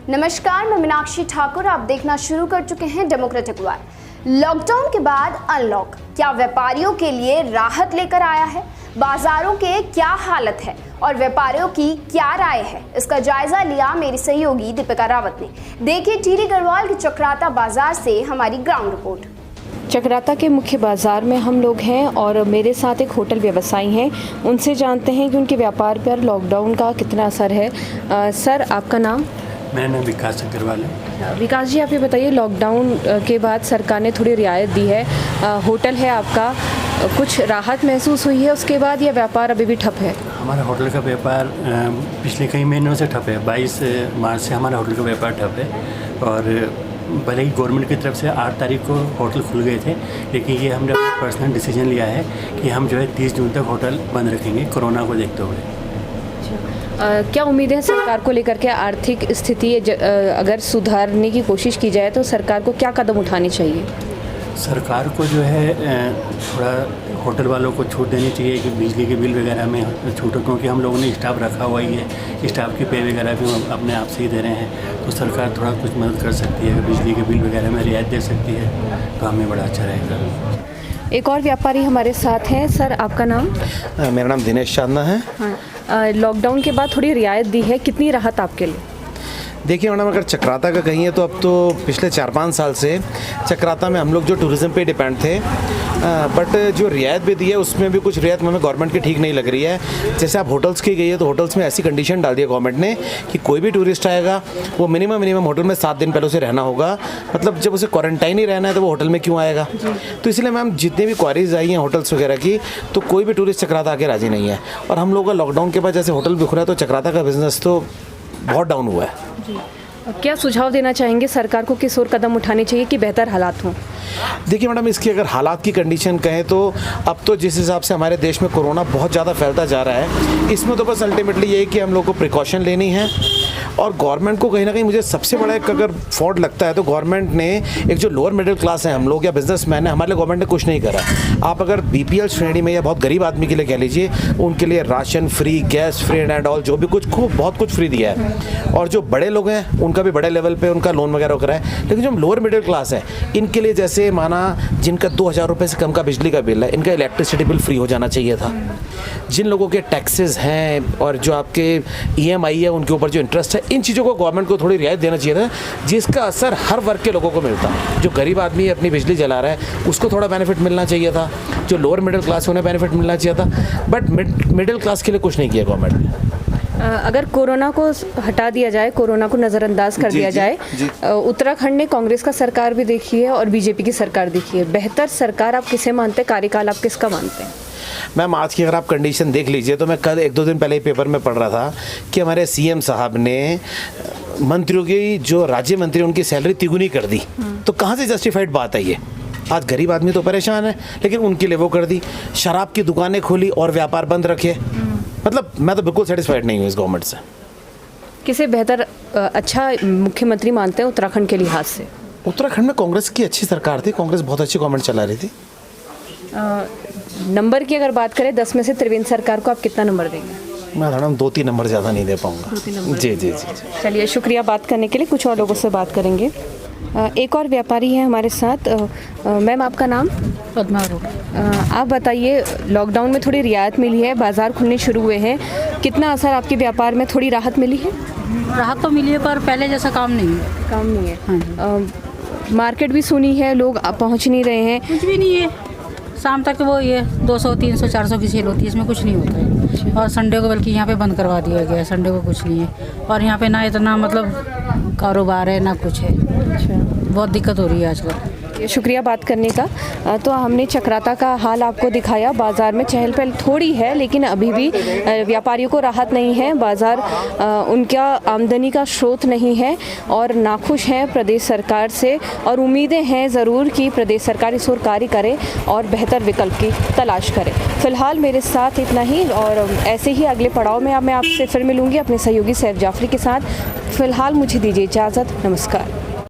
नमस्कार, मैं मीनाक्षी ठाकुर। आप देखना शुरू कर चुके हैं डेमोक्रेटिक वार। लॉकडाउन के बाद अनलॉक क्या व्यापारियों के लिए राहत लेकर आया है? बाजारों के क्या हालत है और व्यापारियों की क्या राय है? इसका जायजा लिया मेरी सहयोगी दीपिका रावत ने। देखिए टिहरी गढ़वाल के चक्राता बाजार से हमारी ग्राउंड रिपोर्ट। चक्राता के मुख्य बाज़ार में हम लोग हैं और मेरे साथ एक होटल व्यवसायी हैं। उनसे जानते हैं कि उनके व्यापार पर लॉकडाउन का कितना असर है। सर, आपका नाम? मेरा नाम विकास अग्रवाल है। विकास जी, आप ये बताइए, लॉकडाउन के बाद सरकार ने थोड़ी रियायत दी है, होटल है आपका, कुछ राहत महसूस हुई है उसके बाद, या व्यापार अभी भी ठप है? हमारा होटल का व्यापार पिछले कई महीनों से ठप है। 22 मार्च से हमारा होटल का व्यापार ठप है और भले ही गवर्नमेंट की तरफ से 8 तारीख को होटल खुल गए थे, लेकिन ये हमने अपना पर्सनल डिसीजन लिया है कि हम जो है 30 जून तक होटल बंद रखेंगे कोरोना को देखते हुए। क्या उम्मीदें हैं सरकार को लेकर के? आर्थिक स्थिति अगर सुधारने की कोशिश की जाए तो सरकार को क्या कदम उठाने चाहिए? सरकार को जो है थोड़ा होटल वालों को छूट देनी चाहिए कि बिजली के बिल वगैरह में छूट, क्योंकि हम लोगों ने स्टाफ रखा हुआ ही है, स्टाफ की पे वगैरह भी हम अपने आप से ही दे रहे हैं। तो सरकार थोड़ा कुछ मदद कर सकती है, बिजली के बिल वगैरह में रियायत दे सकती है तो हमें बड़ा अच्छा रहेगा। एक और व्यापारी हमारे साथ हैं। सर, आपका नाम? मेरा नाम दिनेश चांदना है। हाँ, लॉकडाउन के बाद थोड़ी रियायत दी है, कितनी राहत आपके लिए? देखिए मैडम, अगर चक्राता का कहीं है तो अब तो पिछले 4-5 साल से चक्राता में हम लोग जो टूरिज़्म पे डिपेंड थे, बट जो रियायत भी दी है उसमें भी कुछ रियायत हमें गवर्नमेंट की ठीक नहीं लग रही है। जैसे आप होटल्स की गई है तो होटल्स में ऐसी कंडीशन डाल दी है गवर्नमेंट ने कि कोई भी टूरिस्ट आएगा वो मिनिमम होटल में 7 दिन पहले उसे रहना होगा। मतलब जब उसे क्वारंटाइन ही रहना है तो वो होटल में क्यों आएगा? तो इसलिए मैम जितनी भी क्वारीज आई हैं होटल्स वगैरह की, तो कोई भी टूरिस्ट चक्राता आके राजी नहीं है। और हम लोग का लॉकडाउन के बाद जैसे होटल भी खुला है तो चक्राता का बिजनेस तो बहुत डाउन हुआ है। जी, क्या सुझाव देना चाहेंगे सरकार को, किस और कदम उठाने चाहिए कि बेहतर हालात हों? देखिए मैडम, इसकी अगर हालात की कंडीशन कहें तो अब तो जिस हिसाब से हमारे देश में कोरोना बहुत ज़्यादा फैलता जा रहा है, इसमें तो बस अल्टीमेटली यही कि हम लोग को प्रिकॉशन लेनी है। और गवर्नमेंट को कहीं ना कहीं मुझे सबसे बड़ा एक अगर फॉल्ट लगता है तो गवर्नमेंट ने एक जो लोअर मिडिल क्लास है हम लोग या बिजनेसमैन है, हमारे लिए गवर्नमेंट ने कुछ नहीं करा। आप अगर बीपीएल श्रेणी में या बहुत गरीब आदमी के लिए कह लीजिए, उनके लिए ration free, gas free and all, जो भी कुछ खूब बहुत कुछ फ्री दिया है। और जो बड़े लोग हैं उनका भी बड़े लेवल पे उनका लोन वगैरह करा है। लेकिन जो लोअर मिडिल क्लास है इनके लिए, जैसे माना जिनका 2000 रुपये से कम का बिजली का बिल है, इनका इलेक्ट्रिसिटी बिल फ्री हो जाना चाहिए था। जिन लोगों के टैक्सेस हैं और जो आपके EMI है उनके ऊपर जो इंटरेस्ट है, इन चीज़ों को गवर्नमेंट को थोड़ी रियायत देना चाहिए था, जिसका असर हर वर्ग के लोगों को मिलता। जो गरीब आदमी अपनी बिजली जला रहा है उसको थोड़ा बेनिफिट मिलना चाहिए था, जो लोअर मिडिल क्लास उन्हें बेनिफिट मिलना चाहिए था, बट मिडिल क्लास के लिए कुछ नहीं किया गवर्नमेंट ने। अगर कोरोना को हटा दिया जाए, कोरोना को नज़रअंदाज कर दिया जाए, उत्तराखंड ने कांग्रेस का सरकार भी देखी है और बीजेपी की सरकार देखी है, बेहतर सरकार आप किसे मानते हैं, कार्यकाल आप किसका मानते हैं? मैम, आज की अगर आप कंडीशन देख लीजिए तो मैं कल 1-2 दिन पहले ही पेपर में पढ़ रहा था कि हमारे CM साहब ने मंत्रियों की, जो राज्य मंत्री उनकी सैलरी तिगुनी कर दी। तो कहाँ से जस्टिफाइड बात है ये? आज गरीब आदमी तो परेशान है, लेकिन उनके लिए वो कर दी। शराब की दुकानें खोली और व्यापार बंद रखे। मतलब मैं तो बिल्कुल सेटिस्फाइड नहीं हूँ इस गवर्नमेंट से। किसे बेहतर अच्छा मुख्यमंत्री मानते हैं उत्तराखंड के लिहाज से? उत्तराखंड में कांग्रेस की अच्छी सरकार थी, कांग्रेस बहुत अच्छी गवर्नमेंट चला रही थी। नंबर की अगर बात करें 10 में से त्रिवेंद्र सरकार को आप कितना नंबर देंगे? मैं मैडम 2-3 नंबर ज़्यादा नहीं दे पाऊँगा। जी जी जी। चलिए, शुक्रिया बात करने के लिए। कुछ और लोगों से बात करेंगे। एक और व्यापारी है हमारे साथ। मैम, आपका नाम? पद्मा। आप बताइए, लॉकडाउन में थोड़ी रियायत मिली है, बाज़ार खुलने शुरू हुए हैं, कितना असर आपके व्यापार में, थोड़ी राहत मिली है? राहत तो मिली है पर पहले जैसा काम नहीं है। काम नहीं है। हाँ। मार्केट भी सुनी है, लोग पहुंच नहीं रहे हैं। कुछ भी नहीं है, शाम तक वो ये 200, 300, 400 की सेल होती है, इसमें कुछ नहीं होता है। और संडे को बल्कि यहाँ पे बंद करवा दिया गया है, संडे को कुछ नहीं है। और यहाँ पे ना इतना मतलब कारोबार है ना कुछ है। अच्छा, बहुत दिक्कत हो रही है आजकल। शुक्रिया बात करने का। तो हमने चक्राता का हाल आपको दिखाया। बाज़ार में चहल पहल थोड़ी है, लेकिन अभी भी व्यापारियों को राहत नहीं है। बाज़ार उनका आमदनी का स्रोत नहीं है और नाखुश हैं प्रदेश सरकार से, और उम्मीदें हैं ज़रूर कि प्रदेश सरकार इस ओर कार्य करे और बेहतर विकल्प की तलाश करे। फ़िलहाल मेरे साथ इतना ही, और ऐसे ही अगले पड़ाव में अब मैं आपसे फिर मिलूँगी अपने सहयोगी सैफ जाफरी के साथ। फ़िलहाल मुझे दीजिए इजाज़त। नमस्कार।